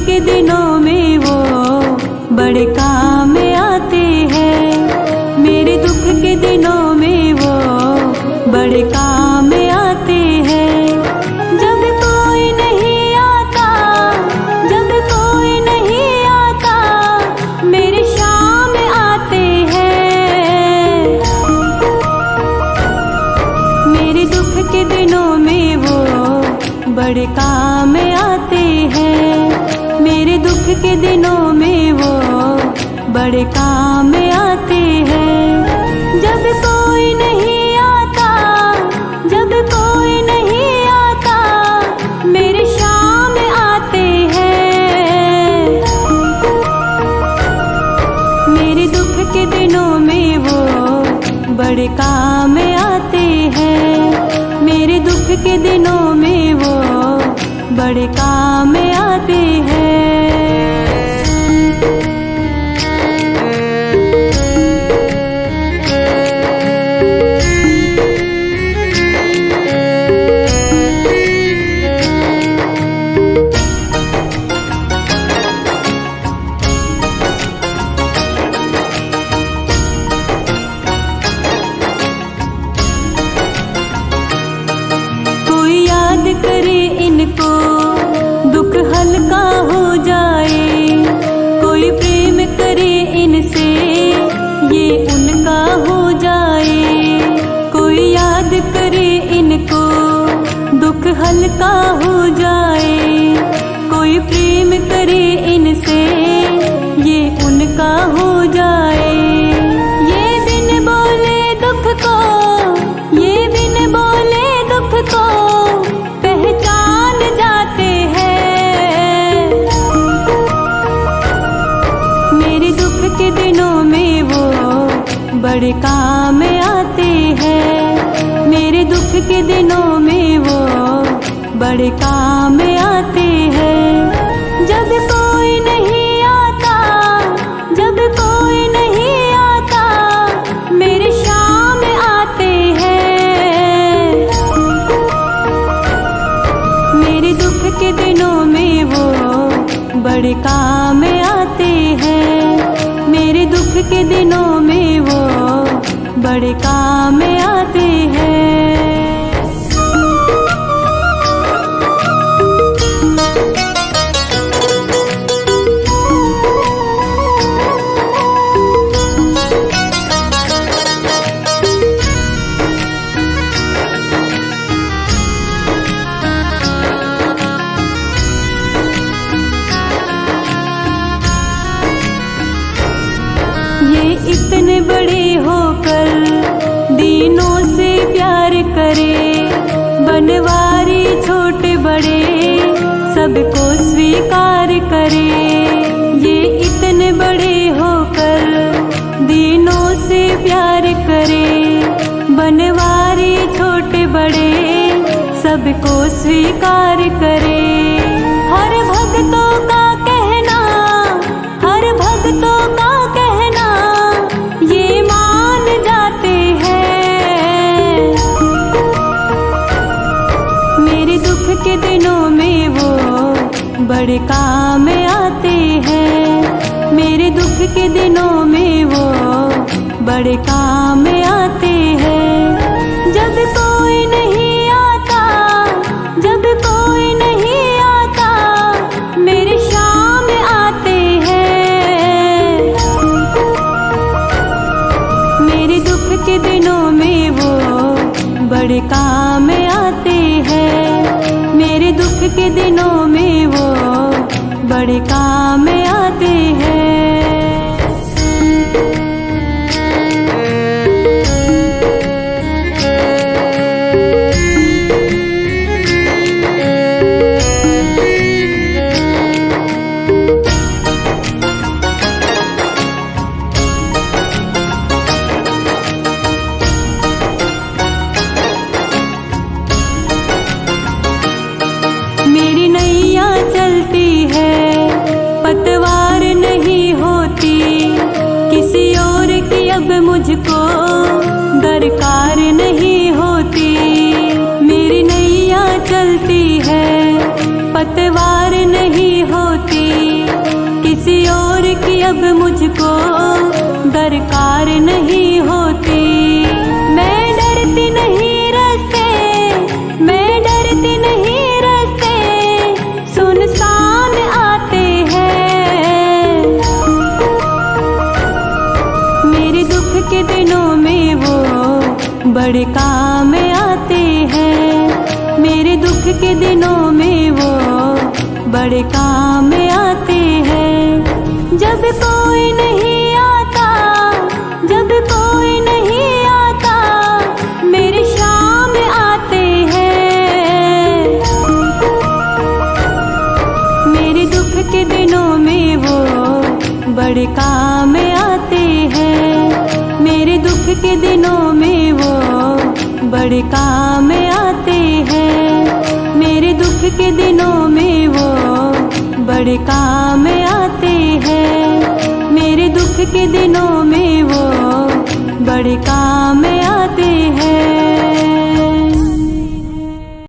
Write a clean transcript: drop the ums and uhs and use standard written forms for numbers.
के दिनों में वो बड़े काम आते हैं। मेरे दुख के दिनों में वो बड़े काम आते हैं। जब कोई नहीं आता, जब कोई नहीं आता, मेरे शाम आते हैं। मेरे दुख के दिनों में वो बड़े काम आते हैं। मेरे दुख के दिनों में वो बड़े काम आते हैं। जब कोई नहीं आता, जब कोई नहीं आता, मेरे शाम आते हैं। मेरे दुख के दिनों में वो बड़े काम आते हैं। मेरे दुख के दिनों में वो बड़े काम आते हैं। कोई याद करे इनको, दुख हल्का हो जाए। कोई प्रेम करे इनसे, ये उनका हो जाए। कोई याद करे इनको, दुख हल्का हो जाए। कोई प्रेम करे इनसे, ये उनका हो जाए। ये बिन बोले दुख को, ये बिन बोले दुख को पहचान जाते हैं। मेरे दुख के दिनों में वो बड़े काम आते हैं। मेरे दुख के दिनों में वो बड़े काम आते हैं। जब कोई नहीं आता, जब कोई नहीं आता, मेरे शाम आते हैं। मेरे दुख के दिनों में वो बड़े काम आते हैं। मेरे दुख के दिनों में वो बड़े काम आते हैं। ये इतने बड़े होकर दीनों से प्यार करे। बनवारी छोटे बड़े सबको स्वीकार करे। ये इतने बड़े होकर दीनों से प्यार करे। बनवारी छोटे बड़े सबको स्वीकार करे। हर भक्तों का कहना, हर भक्तों का कहना ये मान जाते हैं। मेरे दुख के दिनों में वो बड़े काम आते हैं। मेरे दुख के दिनों में वो बड़े काम आते हैं। जब कोई नहीं आता, जब कोई नहीं आता, मेरे शाम आते हैं। मेरे दुख के दिनों में वो बड़े काम आते हैं। मेरे दुख के दिनों में वो बड़े काम आते हैं। मेरी नैया चलती है, पतवार नहीं होती। किसी और की अब मुझको दरकार नहीं होती। मेरी नैया चलती है, पतवार नहीं होती। वो दरकार नहीं होती। मैं डरती नहीं रास्ते, मैं डरती नहीं रास्ते सुनसान आते हैं। मेरे दुख के दिनों में वो बड़े काम आते हैं। मेरे दुख के दिनों में वो बड़े काम आते हैं। जब कोई नहीं आता, जब कोई नहीं आता, मेरे शाम आते हैं। मेरे दुख के दिनों में वो बड़े काम आते हैं। मेरे दुख के दिनों में वो बड़े काम आते हैं। मेरे दुख के दिनों में वो बड़े काम आते हैं। मेरे दुख के दिनों में वो बड़े काम